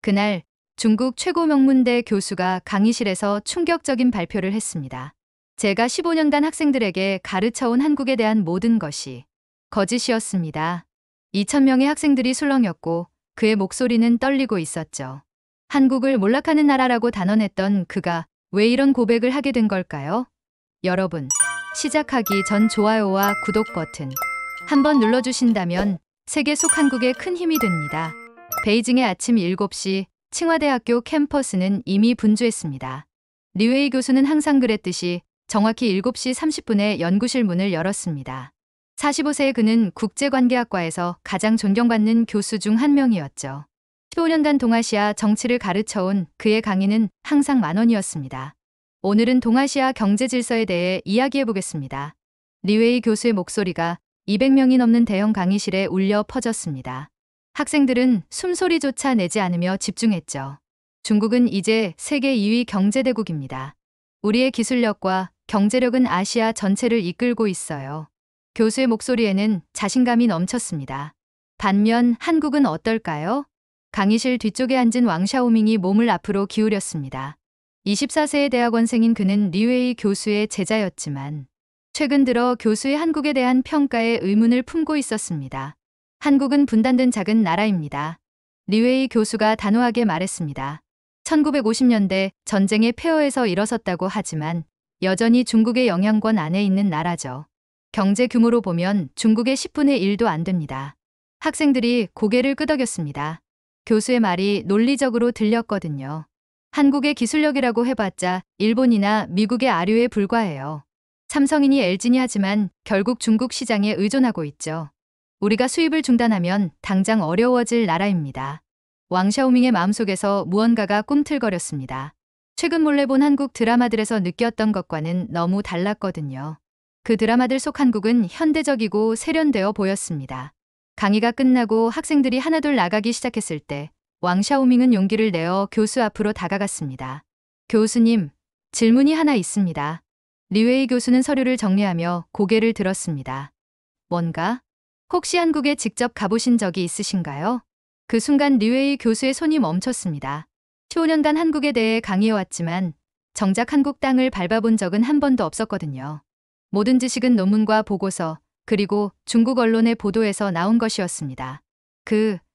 그날 중국 최고 명문대 교수가 강의실에서 충격적인 발표를 했습니다. 제가 15년간 학생들에게 가르쳐온 한국에 대한 모든 것이 거짓이었습니다. 2,000명의 학생들이 술렁였고 그의 목소리는 떨리고 있었죠. 한국을 몰락하는 나라라고 단언했던 그가 왜 이런 고백을 하게 된 걸까요? 여러분, 시작하기 전 좋아요와 구독 버튼 한번 눌러주신다면 세계 속 한국에 큰 힘이 됩니다. 베이징의 아침 7시 칭화대학교 캠퍼스는 이미 분주했습니다. 류웨이 교수는 항상 그랬듯이 정확히 7시 30분에 연구실 문을 열었습니다. 45세의 그는 국제관계학과에서 가장 존경받는 교수 중 한 명이었죠. 15년간 동아시아 정치를 가르쳐온 그의 강의는 항상 만원이었습니다. 오늘은 동아시아 경제 질서에 대해 이야기해 보겠습니다. 류웨이 교수의 목소리가 200명이 넘는 대형 강의실에 울려 퍼졌습니다. 학생들은 숨소리조차 내지 않으며 집중했죠. 중국은 이제 세계 2위 경제대국입니다. 우리의 기술력과 경제력은 아시아 전체를 이끌고 있어요. 교수의 목소리에는 자신감이 넘쳤습니다. 반면 한국은 어떨까요? 강의실 뒤쪽에 앉은 왕샤오밍이 몸을 앞으로 기울였습니다. 24세의 대학원생인 그는 류웨이 교수의 제자였지만 최근 들어 교수의 한국에 대한 평가에 의문을 품고 있었습니다. 한국은 분단된 작은 나라입니다. 류웨이 교수가 단호하게 말했습니다. 1950년대 전쟁의 폐허에서 일어섰다고 하지만 여전히 중국의 영향권 안에 있는 나라죠. 경제 규모로 보면 중국의 10분의 1도 안 됩니다. 학생들이 고개를 끄덕였습니다. 교수의 말이 논리적으로 들렸거든요. 한국의 기술력이라고 해봤자 일본이나 미국의 아류에 불과해요. 삼성이니 LG니 하지만 결국 중국 시장에 의존하고 있죠. 우리가 수입을 중단하면 당장 어려워질 나라입니다. 왕샤오밍의 마음속에서 무언가가 꿈틀거렸습니다. 최근 몰래 본 한국 드라마들에서 느꼈던 것과는 너무 달랐거든요. 그 드라마들 속 한국은 현대적이고 세련되어 보였습니다. 강의가 끝나고 학생들이 하나둘 나가기 시작했을 때 왕샤오밍은 용기를 내어 교수 앞으로 다가갔습니다. 교수님, 질문이 하나 있습니다. 류웨이 교수는 서류를 정리하며 고개를 들었습니다. 뭔가? 혹시 한국에 직접 가보신 적이 있으신가요? 그 순간 류웨이 교수의 손이 멈췄습니다. 15년간 한국에 대해 강의해왔지만 정작 한국 땅을 밟아본 적은 한 번도 없었거든요. 모든 지식은 논문과 보고서 그리고 중국 언론의 보도에서 나온 것이었습니다.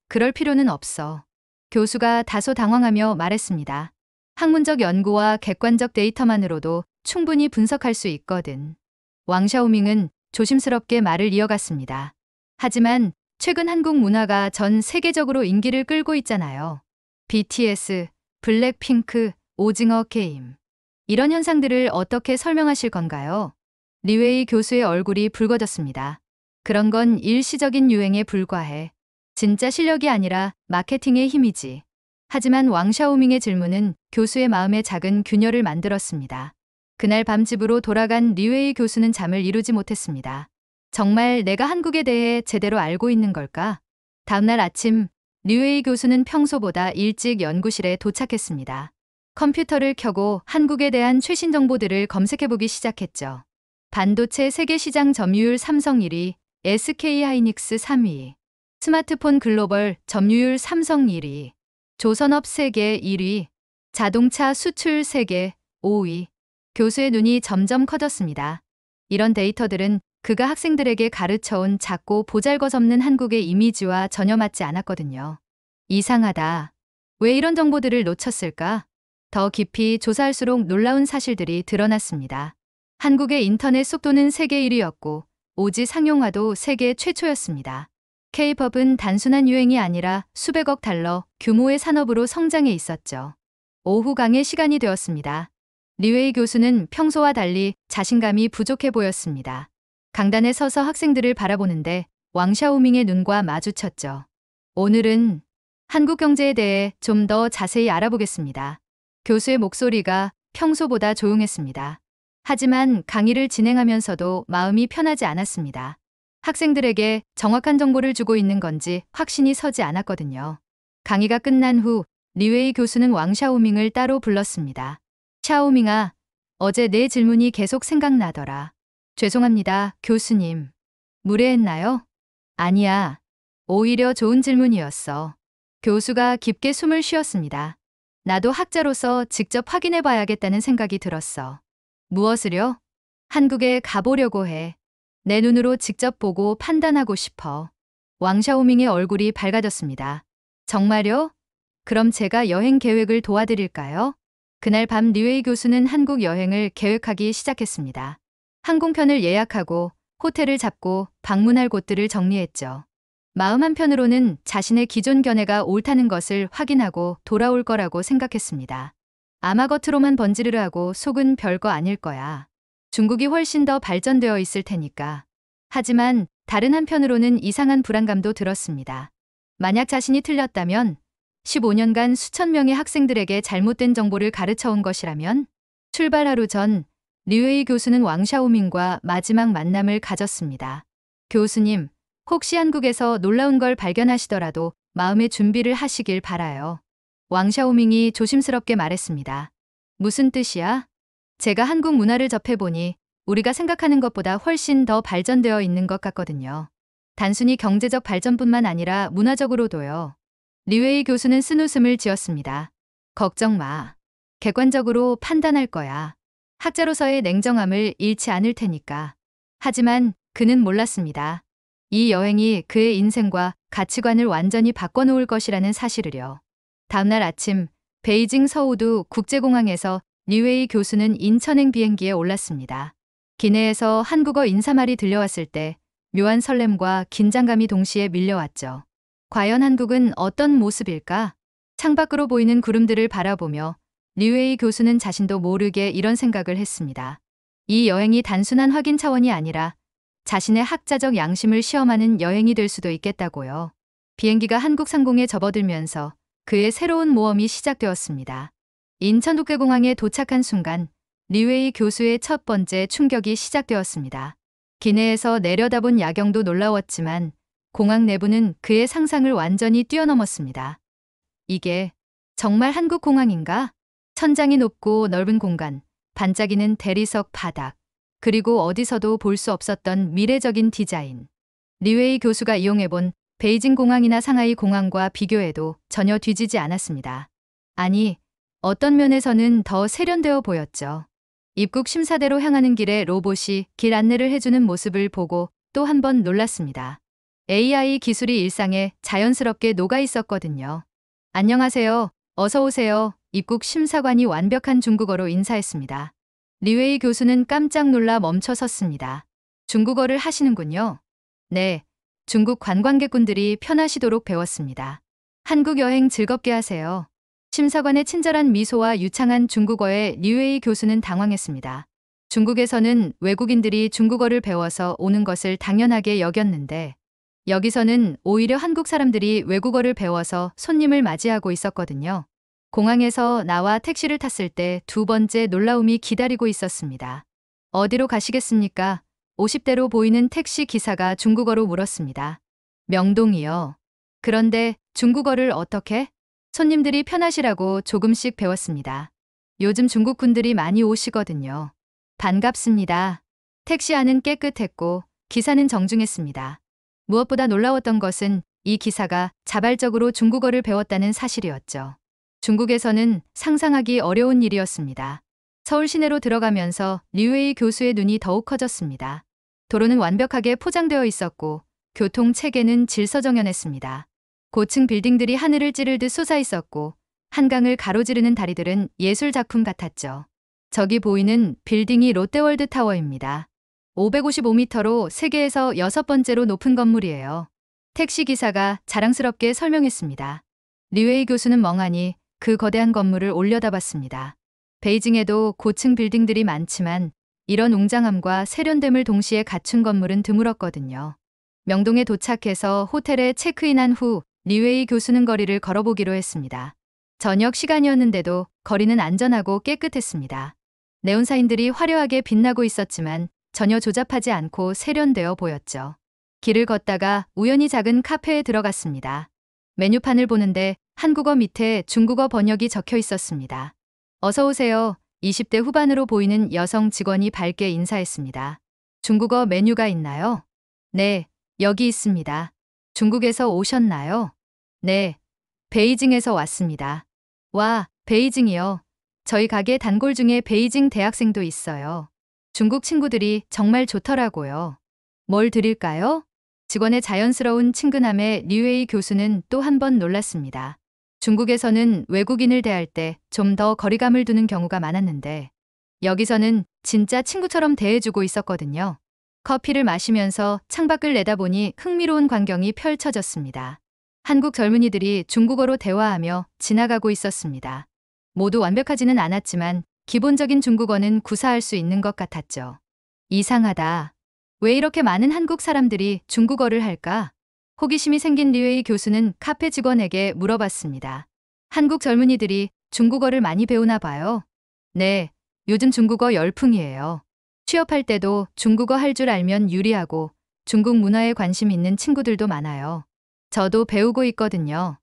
그럴 필요는 없어. 교수가 다소 당황하며 말했습니다. 학문적 연구와 객관적 데이터만으로도 충분히 분석할 수 있거든. 왕샤오밍은 조심스럽게 말을 이어갔습니다. 하지만 최근 한국 문화가 전 세계적으로 인기를 끌고 있잖아요. BTS, 블랙핑크, 오징어 게임. 이런 현상들을 어떻게 설명하실 건가요? 류웨이 교수의 얼굴이 붉어졌습니다. 그런 건 일시적인 유행에 불과해. 진짜 실력이 아니라 마케팅의 힘이지. 하지만 왕샤오밍의 질문은 교수의 마음에 작은 균열을 만들었습니다. 그날 밤 집으로 돌아간 류웨이 교수는 잠을 이루지 못했습니다. 정말 내가 한국에 대해 제대로 알고 있는 걸까? 다음날 아침 류웨이 교수는 평소보다 일찍 연구실에 도착했습니다. 컴퓨터를 켜고 한국에 대한 최신 정보들을 검색해보기 시작했죠. 반도체 세계 시장 점유율 삼성 1위, SK하이닉스 3위, 스마트폰 글로벌 점유율 삼성 1위, 조선업 세계 1위, 자동차 수출 세계 5위. 교수의 눈이 점점 커졌습니다. 이런 데이터들은 그가 학생들에게 가르쳐온 작고 보잘것없는 한국의 이미지와 전혀 맞지 않았거든요. 이상하다. 왜 이런 정보들을 놓쳤을까? 더 깊이 조사할수록 놀라운 사실들이 드러났습니다. 한국의 인터넷 속도는 세계 1위였고 오지 상용화도 세계 최초였습니다. K-팝은 단순한 유행이 아니라 수백억 달러 규모의 산업으로 성장해 있었죠. 오후 강의 시간이 되었습니다. 류웨이 교수는 평소와 달리 자신감이 부족해 보였습니다. 강단에 서서 학생들을 바라보는데 왕샤오밍의 눈과 마주쳤죠. 오늘은 한국 경제에 대해 좀 더 자세히 알아보겠습니다. 교수의 목소리가 평소보다 조용했습니다. 하지만 강의를 진행하면서도 마음이 편하지 않았습니다. 학생들에게 정확한 정보를 주고 있는 건지 확신이 서지 않았거든요. 강의가 끝난 후 류웨이 교수는 왕샤오밍을 따로 불렀습니다. 샤오밍아, 어제 내 질문이 계속 생각나더라. 죄송합니다, 교수님. 무례했나요? 아니야. 오히려 좋은 질문이었어. 교수가 깊게 숨을 쉬었습니다. 나도 학자로서 직접 확인해 봐야겠다는 생각이 들었어. 무엇을요? 한국에 가보려고 해. 내 눈으로 직접 보고 판단하고 싶어. 왕샤오밍의 얼굴이 밝아졌습니다. 정말요? 그럼 제가 여행 계획을 도와드릴까요? 그날 밤 리웨이 교수는 한국 여행을 계획하기 시작했습니다. 항공편을 예약하고 호텔을 잡고 방문할 곳들을 정리했죠. 마음 한편으로는 자신의 기존 견해가 옳다는 것을 확인하고 돌아올 거라고 생각했습니다. 아마 겉으로만 번지르르하고 속은 별거 아닐 거야. 중국이 훨씬 더 발전되어 있을 테니까. 하지만 다른 한편으로는 이상한 불안감도 들었습니다. 만약 자신이 틀렸다면 15년간 수천 명의 학생들에게 잘못된 정보를 가르쳐 온 것이라면 출발 하루 전 리웨이 교수는 왕샤오밍과 마지막 만남을 가졌습니다. 교수님, 혹시 한국에서 놀라운 걸 발견하시더라도 마음의 준비를 하시길 바라요. 왕샤오밍이 조심스럽게 말했습니다. 무슨 뜻이야? 제가 한국 문화를 접해보니 우리가 생각하는 것보다 훨씬 더 발전되어 있는 것 같거든요. 단순히 경제적 발전뿐만 아니라 문화적으로도요. 리웨이 교수는 쓴웃음을 지었습니다. 걱정 마. 객관적으로 판단할 거야. 학자로서의 냉정함을 잃지 않을 테니까. 하지만 그는 몰랐습니다. 이 여행이 그의 인생과 가치관을 완전히 바꿔놓을 것이라는 사실을요. 다음날 아침 베이징 서우두 국제공항에서 리웨이 교수는 인천행 비행기에 올랐습니다. 기내에서 한국어 인사말이 들려왔을 때 묘한 설렘과 긴장감이 동시에 밀려왔죠. 과연 한국은 어떤 모습일까? 창밖으로 보이는 구름들을 바라보며 리웨이 교수는 자신도 모르게 이런 생각을 했습니다. 이 여행이 단순한 확인 차원이 아니라 자신의 학자적 양심을 시험하는 여행이 될 수도 있겠다고요. 비행기가 한국 상공에 접어들면서 그의 새로운 모험이 시작되었습니다. 인천국제공항에 도착한 순간 리웨이 교수의 첫 번째 충격이 시작되었습니다. 기내에서 내려다본 야경도 놀라웠지만 공항 내부는 그의 상상을 완전히 뛰어넘었습니다. 이게 정말 한국 공항인가? 천장이 높고 넓은 공간, 반짝이는 대리석 바닥, 그리고 어디서도 볼 수 없었던 미래적인 디자인. 리웨이 교수가 이용해본 베이징 공항이나 상하이 공항과 비교해도 전혀 뒤지지 않았습니다. 아니, 어떤 면에서는 더 세련되어 보였죠. 입국 심사대로 향하는 길에 로봇이 길 안내를 해주는 모습을 보고 또 한 번 놀랐습니다. AI 기술이 일상에 자연스럽게 녹아 있었거든요. 안녕하세요. 어서 오세요. 입국 심사관이 완벽한 중국어로 인사했습니다. 리웨이 교수는 깜짝 놀라 멈춰 섰습니다. 중국어를 하시는군요. 네, 중국 관광객분들이 편하시도록 배웠습니다. 한국 여행 즐겁게 하세요. 심사관의 친절한 미소와 유창한 중국어에 리웨이 교수는 당황했습니다. 중국에서는 외국인들이 중국어를 배워서 오는 것을 당연하게 여겼는데 여기서는 오히려 한국 사람들이 외국어를 배워서 손님을 맞이하고 있었거든요. 공항에서 나와 택시를 탔을 때 두 번째 놀라움이 기다리고 있었습니다. 어디로 가시겠습니까? 50대로 보이는 택시 기사가 중국어로 물었습니다. 명동이요. 그런데 중국어를 어떻게? 손님들이 편하시라고 조금씩 배웠습니다. 요즘 중국 분들이 많이 오시거든요. 반갑습니다. 택시 안은 깨끗했고 기사는 정중했습니다. 무엇보다 놀라웠던 것은 이 기사가 자발적으로 중국어를 배웠다는 사실이었죠. 중국에서는 상상하기 어려운 일이었습니다. 서울 시내로 들어가면서 리웨이 교수의 눈이 더욱 커졌습니다. 도로는 완벽하게 포장되어 있었고 교통 체계는 질서정연했습니다. 고층 빌딩들이 하늘을 찌르듯 솟아 있었고 한강을 가로지르는 다리들은 예술 작품 같았죠. 저기 보이는 빌딩이 롯데월드 타워입니다. 555m로 세계에서 6번째로 높은 건물이에요. 택시기사가 자랑스럽게 설명했습니다. 리웨이 교수는 멍하니 그 거대한 건물을 올려다봤습니다. 베이징에도 고층 빌딩들이 많지만 이런 웅장함과 세련됨을 동시에 갖춘 건물은 드물었거든요. 명동에 도착해서 호텔에 체크인한 후 리웨이 교수는 거리를 걸어보기로 했습니다. 저녁 시간이었는데도 거리는 안전하고 깨끗했습니다. 네온사인들이 화려하게 빛나고 있었지만 전혀 조잡하지 않고 세련되어 보였죠. 길을 걷다가 우연히 작은 카페에 들어갔습니다. 메뉴판을 보는데 한국어 밑에 중국어 번역이 적혀 있었습니다. 어서 오세요. 20대 후반으로 보이는 여성 직원이 밝게 인사했습니다. 중국어 메뉴가 있나요? 네, 여기 있습니다. 중국에서 오셨나요? 네, 베이징에서 왔습니다. 와, 베이징이요. 저희 가게 단골 중에 베이징 대학생도 있어요. 중국 친구들이 정말 좋더라고요. 뭘 드릴까요? 직원의 자연스러운 친근함에 류웨이 교수는 또 한 번 놀랐습니다. 중국에서는 외국인을 대할 때 좀 더 거리감을 두는 경우가 많았는데 여기서는 진짜 친구처럼 대해주고 있었거든요. 커피를 마시면서 창밖을 내다보니 흥미로운 광경이 펼쳐졌습니다. 한국 젊은이들이 중국어로 대화하며 지나가고 있었습니다. 모두 완벽하지는 않았지만 기본적인 중국어는 구사할 수 있는 것 같았죠. 이상하다. 왜 이렇게 많은 한국 사람들이 중국어를 할까? 호기심이 생긴 류웨이 교수는 카페 직원에게 물어봤습니다. 한국 젊은이들이 중국어를 많이 배우나 봐요. 네, 요즘 중국어 열풍이에요. 취업할 때도 중국어 할 줄 알면 유리하고 중국 문화에 관심 있는 친구들도 많아요. 저도 배우고 있거든요.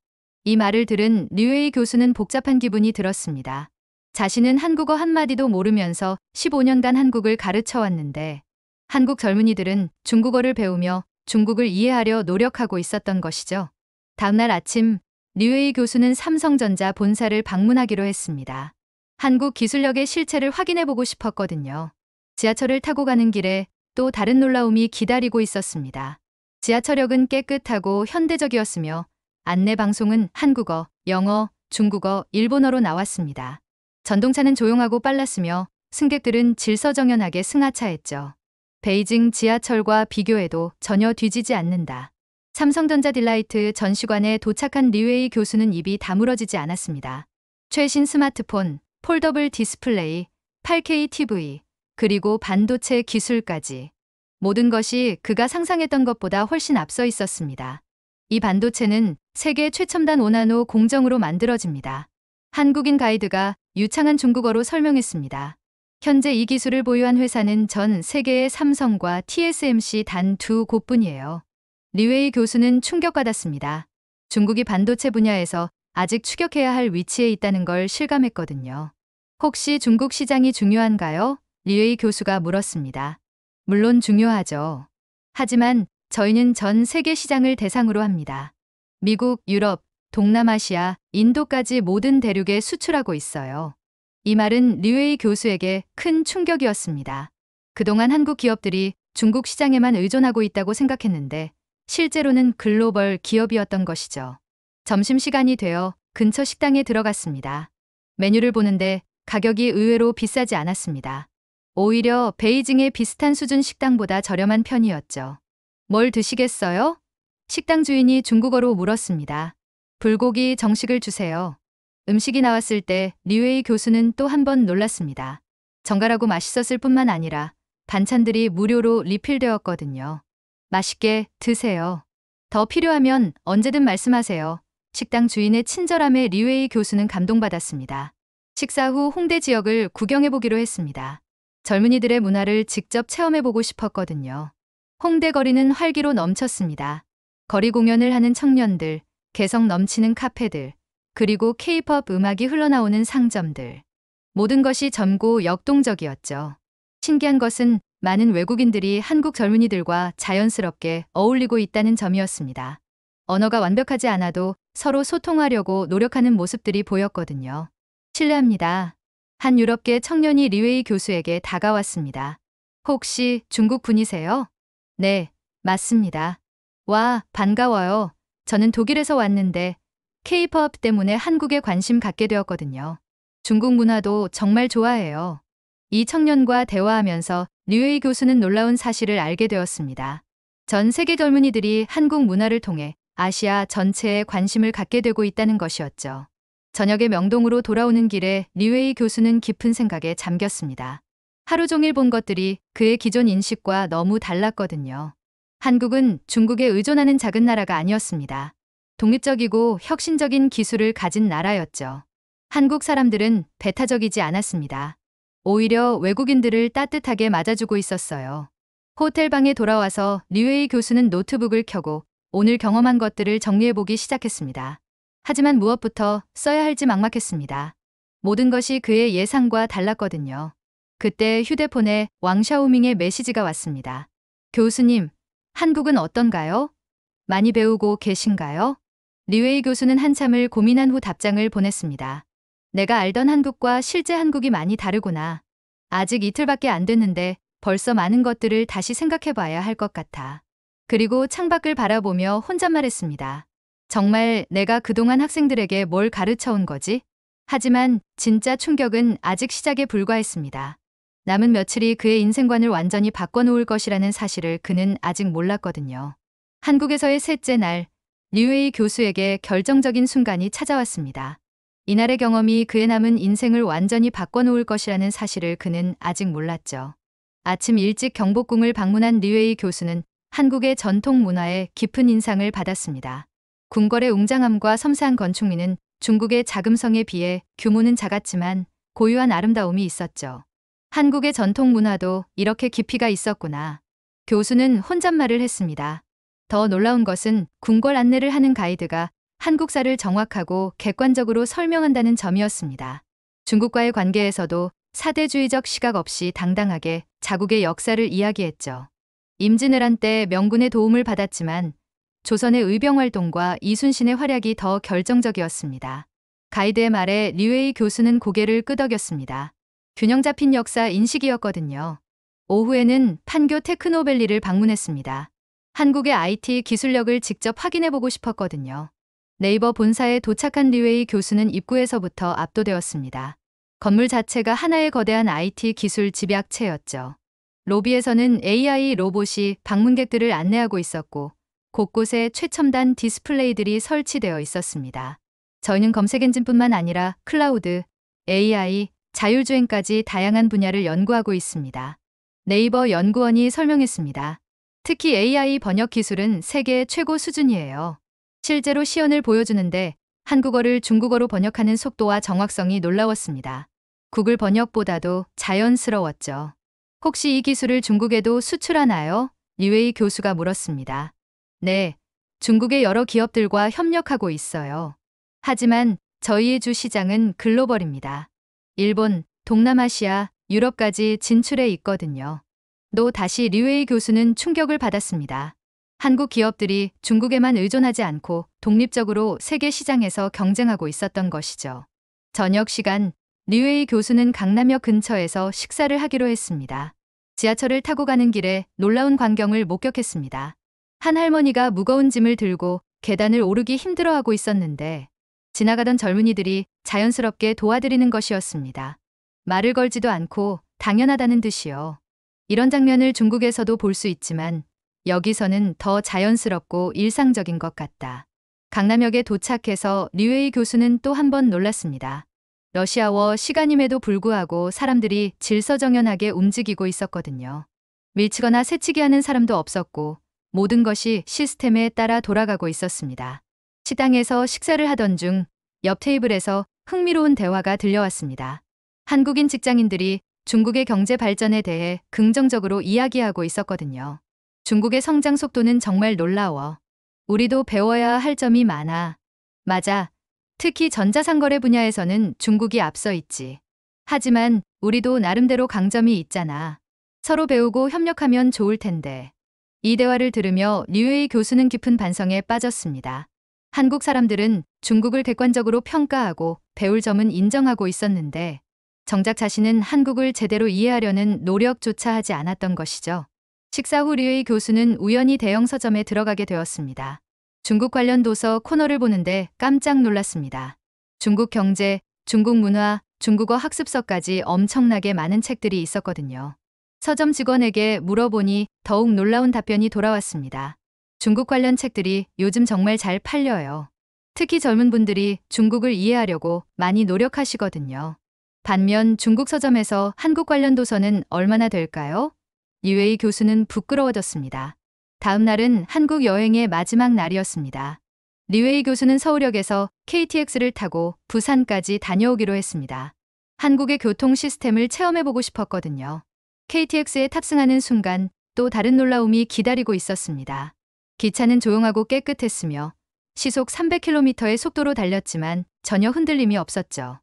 이 말을 들은 류웨이 교수는 복잡한 기분이 들었습니다. 자신은 한국어 한마디도 모르면서 15년간 한국을 가르쳐 왔는데 한국 젊은이들은 중국어를 배우며 중국을 이해하려 노력하고 있었던 것이죠. 다음날 아침 류웨이 교수는 삼성전자 본사를 방문하기로 했습니다. 한국 기술력의 실체를 확인해보고 싶었거든요. 지하철을 타고 가는 길에 또 다른 놀라움이 기다리고 있었습니다. 지하철역은 깨끗하고 현대적이었으며 안내 방송은 한국어, 영어, 중국어, 일본어로 나왔습니다. 전동차는 조용하고 빨랐으며 승객들은 질서정연하게 승하차했죠. 베이징 지하철과 비교해도 전혀 뒤지지 않는다. 삼성전자 딜라이트 전시관에 도착한 류웨이 교수는 입이 다물어지지 않았습니다. 최신 스마트폰, 폴더블 디스플레이, 8K TV, 그리고 반도체 기술까지. 모든 것이 그가 상상했던 것보다 훨씬 앞서 있었습니다. 이 반도체는 세계 최첨단 5나노 공정으로 만들어집니다. 한국인 가이드가 유창한 중국어로 설명했습니다. 현재 이 기술을 보유한 회사는 전 세계의 삼성과 TSMC 단 두 곳뿐이에요. 류웨이 교수는 충격받았습니다. 중국이 반도체 분야에서 아직 추격해야 할 위치에 있다는 걸 실감했거든요. 혹시 중국 시장이 중요한가요? 류웨이 교수가 물었습니다. 물론 중요하죠. 하지만 저희는 전 세계 시장을 대상으로 합니다. 미국, 유럽, 동남아시아, 인도까지 모든 대륙에 수출하고 있어요. 이 말은 류웨이 교수에게 큰 충격이었습니다. 그동안 한국 기업들이 중국 시장에만 의존하고 있다고 생각했는데 실제로는 글로벌 기업이었던 것이죠. 점심시간이 되어 근처 식당에 들어갔습니다. 메뉴를 보는데 가격이 의외로 비싸지 않았습니다. 오히려 베이징의 비슷한 수준 식당보다 저렴한 편이었죠. 뭘 드시겠어요? 식당 주인이 중국어로 물었습니다. 불고기 정식을 주세요. 음식이 나왔을 때 류웨이 교수는 또 한 번 놀랐습니다. 정갈하고 맛있었을 뿐만 아니라 반찬들이 무료로 리필되었거든요. 맛있게 드세요. 더 필요하면 언제든 말씀하세요. 식당 주인의 친절함에 류웨이 교수는 감동받았습니다. 식사 후 홍대 지역을 구경해보기로 했습니다. 젊은이들의 문화를 직접 체험해보고 싶었거든요. 홍대 거리는 활기로 넘쳤습니다. 거리 공연을 하는 청년들, 개성 넘치는 카페들, 그리고 K-팝 음악이 흘러나오는 상점들. 모든 것이 젊고 역동적이었죠. 신기한 것은 많은 외국인들이 한국 젊은이들과 자연스럽게 어울리고 있다는 점이었습니다. 언어가 완벽하지 않아도 서로 소통하려고 노력하는 모습들이 보였거든요. 실례합니다. 한 유럽계 청년이 류웨이 교수에게 다가왔습니다. 혹시 중국 분이세요? 네, 맞습니다. 와, 반가워요. 저는 독일에서 왔는데 K-팝 때문에 한국에 관심 갖게 되었거든요. 중국 문화도 정말 좋아해요. 이 청년과 대화하면서 류웨이 교수는 놀라운 사실을 알게 되었습니다. 전 세계 젊은이들이 한국 문화를 통해 아시아 전체에 관심을 갖게 되고 있다는 것이었죠. 저녁에 명동으로 돌아오는 길에 류웨이 교수는 깊은 생각에 잠겼습니다. 하루 종일 본 것들이 그의 기존 인식과 너무 달랐거든요. 한국은 중국에 의존하는 작은 나라가 아니었습니다. 독립적이고 혁신적인 기술을 가진 나라였죠. 한국 사람들은 배타적이지 않았습니다. 오히려 외국인들을 따뜻하게 맞아주고 있었어요. 호텔 방에 돌아와서 류웨이 교수는 노트북을 켜고 오늘 경험한 것들을 정리해보기 시작했습니다. 하지만 무엇부터 써야 할지 막막했습니다. 모든 것이 그의 예상과 달랐거든요. 그때 휴대폰에 왕샤오밍의 메시지가 왔습니다. 교수님, 한국은 어떤가요? 많이 배우고 계신가요? 리웨이 교수는 한참을 고민한 후 답장을 보냈습니다. 내가 알던 한국과 실제 한국이 많이 다르구나. 아직 이틀밖에 안 됐는데 벌써 많은 것들을 다시 생각해봐야 할 것 같아. 그리고 창밖을 바라보며 혼잣말했습니다. 정말 내가 그동안 학생들에게 뭘 가르쳐온 거지? 하지만 진짜 충격은 아직 시작에 불과했습니다. 남은 며칠이 그의 인생관을 완전히 바꿔놓을 것이라는 사실을 그는 아직 몰랐거든요. 한국에서의 셋째 날, 류웨이 교수에게 결정적인 순간이 찾아왔습니다. 이날의 경험이 그의 남은 인생을 완전히 바꿔놓을 것이라는 사실을 그는 아직 몰랐죠. 아침 일찍 경복궁을 방문한 류웨이 교수는 한국의 전통 문화에 깊은 인상을 받았습니다. 궁궐의 웅장함과 섬세한 건축미는 중국의 자금성에 비해 규모는 작았지만 고유한 아름다움이 있었죠. 한국의 전통 문화도 이렇게 깊이가 있었구나. 교수는 혼잣말을 했습니다. 더 놀라운 것은 궁궐 안내를 하는 가이드가 한국사를 정확하고 객관적으로 설명한다는 점이었습니다. 중국과의 관계에서도 사대주의적 시각 없이 당당하게 자국의 역사를 이야기했죠. 임진왜란 때 명군의 도움을 받았지만 조선의 의병활동과 이순신의 활약이 더 결정적이었습니다. 가이드의 말에 류웨이 교수는 고개를 끄덕였습니다. 균형 잡힌 역사 인식이었거든요. 오후에는 판교 테크노밸리를 방문했습니다. 한국의 IT 기술력을 직접 확인해보고 싶었거든요. 네이버 본사에 도착한 류웨이 교수는 입구에서부터 압도되었습니다. 건물 자체가 하나의 거대한 IT 기술 집약체였죠. 로비에서는 AI 로봇이 방문객들을 안내하고 있었고 곳곳에 최첨단 디스플레이들이 설치되어 있었습니다. 저희는 검색 엔진뿐만 아니라 클라우드, AI, 자율주행까지 다양한 분야를 연구하고 있습니다. 네이버 연구원이 설명했습니다. 특히 AI 번역 기술은 세계 최고 수준이에요. 실제로 시연을 보여주는데 한국어를 중국어로 번역하는 속도와 정확성이 놀라웠습니다. 구글 번역보다도 자연스러웠죠. 혹시 이 기술을 중국에도 수출하나요? 류웨이 교수가 물었습니다. 네, 중국의 여러 기업들과 협력하고 있어요. 하지만 저희의 주 시장은 글로벌입니다. 일본, 동남아시아, 유럽까지 진출해 있거든요. 또 다시 류웨이 교수는 충격을 받았습니다. 한국 기업들이 중국에만 의존하지 않고 독립적으로 세계 시장에서 경쟁하고 있었던 것이죠. 저녁 시간, 류웨이 교수는 강남역 근처에서 식사를 하기로 했습니다. 지하철을 타고 가는 길에 놀라운 광경을 목격했습니다. 한 할머니가 무거운 짐을 들고 계단을 오르기 힘들어하고 있었는데 지나가던 젊은이들이 자연스럽게 도와드리는 것이었습니다. 말을 걸지도 않고 당연하다는 듯이요. 이런 장면을 중국에서도 볼 수 있지만 여기서는 더 자연스럽고 일상적인 것 같다. 강남역에 도착해서 류웨이 교수는 또 한 번 놀랐습니다. 러시아워 시간임에도 불구하고 사람들이 질서정연하게 움직이고 있었거든요. 밀치거나 새치기 하는 사람도 없었고 모든 것이 시스템에 따라 돌아가고 있었습니다. 식당에서 식사를 하던 중 옆 테이블에서 흥미로운 대화가 들려왔습니다. 한국인 직장인들이 중국의 경제 발전에 대해 긍정적으로 이야기하고 있었거든요. 중국의 성장 속도는 정말 놀라워. 우리도 배워야 할 점이 많아. 맞아. 특히 전자상거래 분야에서는 중국이 앞서 있지. 하지만 우리도 나름대로 강점이 있잖아. 서로 배우고 협력하면 좋을 텐데. 이 대화를 들으며 류웨이 교수는 깊은 반성에 빠졌습니다. 한국 사람들은 중국을 객관적으로 평가하고 배울 점은 인정하고 있었는데 정작 자신은 한국을 제대로 이해하려는 노력조차 하지 않았던 것이죠. 식사 후 류웨이 교수는 우연히 대형 서점에 들어가게 되었습니다. 중국 관련 도서 코너를 보는데 깜짝 놀랐습니다. 중국 경제, 중국 문화, 중국어 학습서까지 엄청나게 많은 책들이 있었거든요. 서점 직원에게 물어보니 더욱 놀라운 답변이 돌아왔습니다. 중국 관련 책들이 요즘 정말 잘 팔려요. 특히 젊은 분들이 중국을 이해하려고 많이 노력하시거든요. 반면 중국 서점에서 한국 관련 도서는 얼마나 될까요? 류웨이 교수는 부끄러워졌습니다. 다음 날은 한국 여행의 마지막 날이었습니다. 류웨이 교수는 서울역에서 KTX를 타고 부산까지 다녀오기로 했습니다. 한국의 교통 시스템을 체험해보고 싶었거든요. KTX에 탑승하는 순간 또 다른 놀라움이 기다리고 있었습니다. 기차는 조용하고 깨끗했으며 시속 300km의 속도로 달렸지만 전혀 흔들림이 없었죠.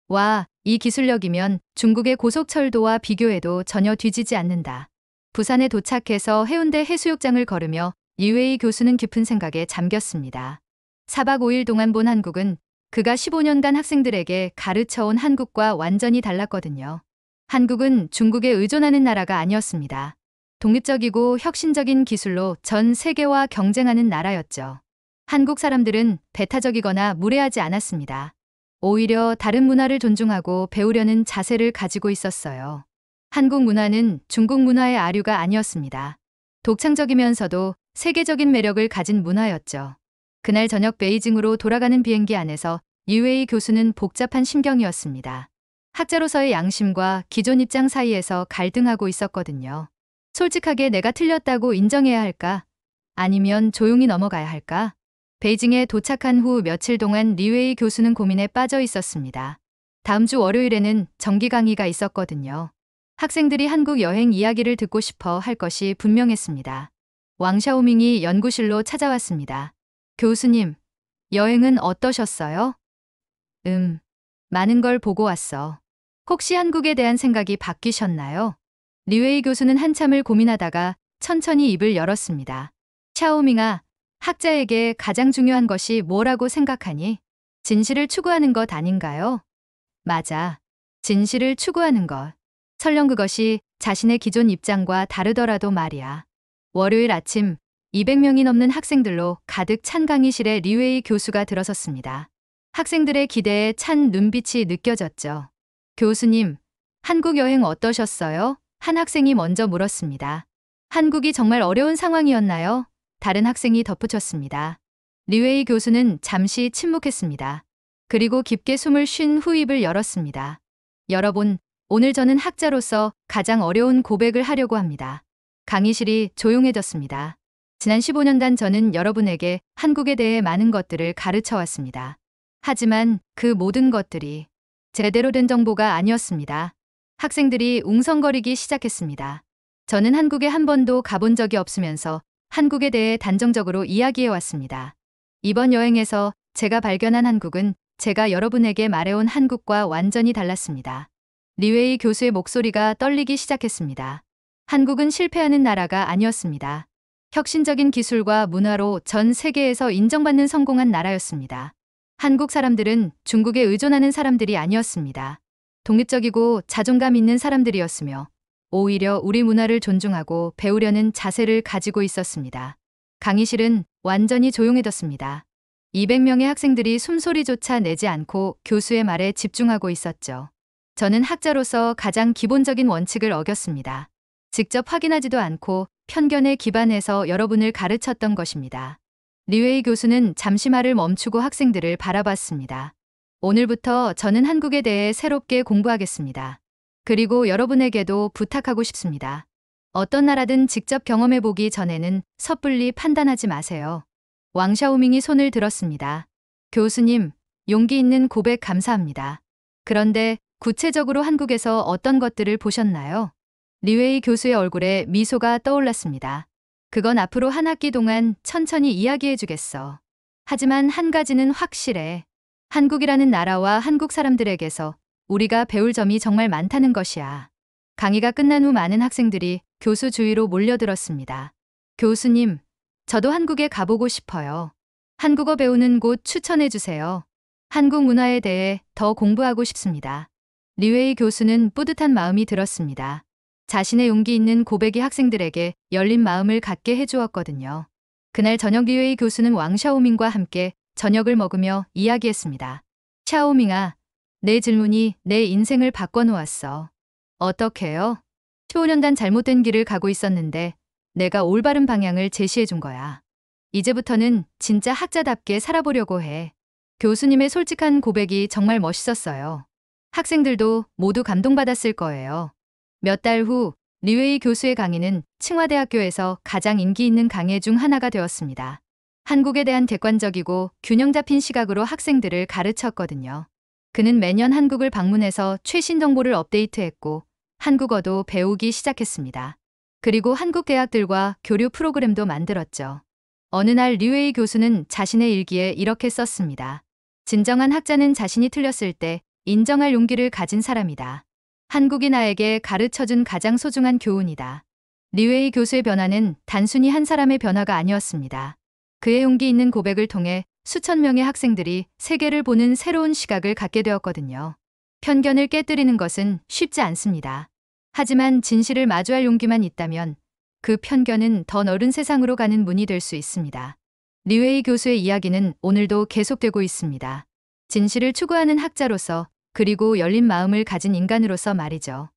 와, 이 기술력이면 중국의 고속철도와 비교해도 전혀 뒤지지 않는다. 부산에 도착해서 해운대 해수욕장을 걸으며 류웨이 교수는 깊은 생각에 잠겼습니다. 4박 5일 동안 본 한국은 그가 15년간 학생들에게 가르쳐온 한국과 완전히 달랐거든요. 한국은 중국에 의존하는 나라가 아니었습니다. 독립적이고 혁신적인 기술로 전 세계와 경쟁하는 나라였죠. 한국 사람들은 배타적이거나 무례하지 않았습니다. 오히려 다른 문화를 존중하고 배우려는 자세를 가지고 있었어요. 한국 문화는 중국 문화의 아류가 아니었습니다. 독창적이면서도 세계적인 매력을 가진 문화였죠. 그날 저녁 베이징으로 돌아가는 비행기 안에서 리웨이 교수는 복잡한 심경이었습니다. 학자로서의 양심과 기존 입장 사이에서 갈등하고 있었거든요. 솔직하게 내가 틀렸다고 인정해야 할까? 아니면 조용히 넘어가야 할까? 베이징에 도착한 후 며칠 동안 리웨이 교수는 고민에 빠져 있었습니다. 다음 주 월요일에는 정기 강의가 있었거든요. 학생들이 한국 여행 이야기를 듣고 싶어 할 것이 분명했습니다. 왕샤오밍이 연구실로 찾아왔습니다. 교수님, 여행은 어떠셨어요? 많은 걸 보고 왔어. 혹시 한국에 대한 생각이 바뀌셨나요? 리웨이 교수는 한참을 고민하다가 천천히 입을 열었습니다. 샤오밍아, 학자에게 가장 중요한 것이 뭐라고 생각하니? 진실을 추구하는 것 아닌가요? 맞아. 진실을 추구하는 것. 설령 그것이 자신의 기존 입장과 다르더라도 말이야. 월요일 아침 200명이 넘는 학생들로 가득 찬 강의실에 리웨이 교수가 들어섰습니다. 학생들의 기대에 찬 눈빛이 느껴졌죠. 교수님, 한국 여행 어떠셨어요? 한 학생이 먼저 물었습니다. 한국이 정말 어려운 상황이었나요? 다른 학생이 덧붙였습니다. 리웨이 교수는 잠시 침묵했습니다. 그리고 깊게 숨을 쉰 후 입을 열었습니다. 여러분, 오늘 저는 학자로서 가장 어려운 고백을 하려고 합니다. 강의실이 조용해졌습니다. 지난 15년간 저는 여러분에게 한국에 대해 많은 것들을 가르쳐 왔습니다. 하지만 그 모든 것들이 제대로 된 정보가 아니었습니다. 학생들이 웅성거리기 시작했습니다. 저는 한국에 한 번도 가본 적이 없으면서 한국에 대해 단정적으로 이야기해 왔습니다. 이번 여행에서 제가 발견한 한국은 제가 여러분에게 말해온 한국과 완전히 달랐습니다. 리웨이 교수의 목소리가 떨리기 시작했습니다. 한국은 실패하는 나라가 아니었습니다. 혁신적인 기술과 문화로 전 세계에서 인정받는 성공한 나라였습니다. 한국 사람들은 중국에 의존하는 사람들이 아니었습니다. 독립적이고 자존감 있는 사람들이었으며 오히려 우리 문화를 존중하고 배우려는 자세를 가지고 있었습니다. 강의실은 완전히 조용해졌습니다. 200명의 학생들이 숨소리조차 내지 않고 교수의 말에 집중하고 있었죠. 저는 학자로서 가장 기본적인 원칙을 어겼습니다. 직접 확인하지도 않고 편견에 기반해서 여러분을 가르쳤던 것입니다. 리웨이 교수는 잠시 말을 멈추고 학생들을 바라봤습니다. 오늘부터 저는 한국에 대해 새롭게 공부하겠습니다. 그리고 여러분에게도 부탁하고 싶습니다. 어떤 나라든 직접 경험해보기 전에는 섣불리 판단하지 마세요. 왕샤오밍이 손을 들었습니다. 교수님, 용기 있는 고백 감사합니다. 그런데 구체적으로 한국에서 어떤 것들을 보셨나요? 리웨이 교수의 얼굴에 미소가 떠올랐습니다. 그건 앞으로 한 학기 동안 천천히 이야기해 주겠어. 하지만 한 가지는 확실해. 한국이라는 나라와 한국 사람들에게서 우리가 배울 점이 정말 많다는 것이야. 강의가 끝난 후 많은 학생들이 교수 주위로 몰려들었습니다. 교수님, 저도 한국에 가보고 싶어요. 한국어 배우는 곳 추천해 주세요. 한국 문화에 대해 더 공부하고 싶습니다. 리웨이 교수는 뿌듯한 마음이 들었습니다. 자신의 용기 있는 고백이 학생들에게 열린 마음을 갖게 해주었거든요. 그날 저녁 리웨이 교수는 왕샤오밍과 함께 저녁을 먹으며 이야기했습니다. 샤오밍아, 내 질문이 내 인생을 바꿔놓았어. 어떻게요? 15년간 잘못된 길을 가고 있었는데 내가 올바른 방향을 제시해 준 거야. 이제부터는 진짜 학자답게 살아보려고 해. 교수님의 솔직한 고백이 정말 멋있었어요. 학생들도 모두 감동받았을 거예요. 몇 달 후 리웨이 교수의 강의는 칭화대학교에서 가장 인기 있는 강의 중 하나가 되었습니다. 한국에 대한 객관적이고 균형 잡힌 시각으로 학생들을 가르쳤거든요. 그는 매년 한국을 방문해서 최신 정보를 업데이트했고 한국어도 배우기 시작했습니다. 그리고 한국 대학들과 교류 프로그램도 만들었죠. 어느 날 리웨이 교수는 자신의 일기에 이렇게 썼습니다. 진정한 학자는 자신이 틀렸을 때 인정할 용기를 가진 사람이다. 한국이 나에게 가르쳐준 가장 소중한 교훈이다. 리웨이 교수의 변화는 단순히 한 사람의 변화가 아니었습니다. 그의 용기 있는 고백을 통해 수천 명의 학생들이 세계를 보는 새로운 시각을 갖게 되었거든요. 편견을 깨뜨리는 것은 쉽지 않습니다. 하지만 진실을 마주할 용기만 있다면 그 편견은 더 넓은 세상으로 가는 문이 될 수 있습니다. 류웨이 교수의 이야기는 오늘도 계속되고 있습니다. 진실을 추구하는 학자로서, 그리고 열린 마음을 가진 인간으로서 말이죠.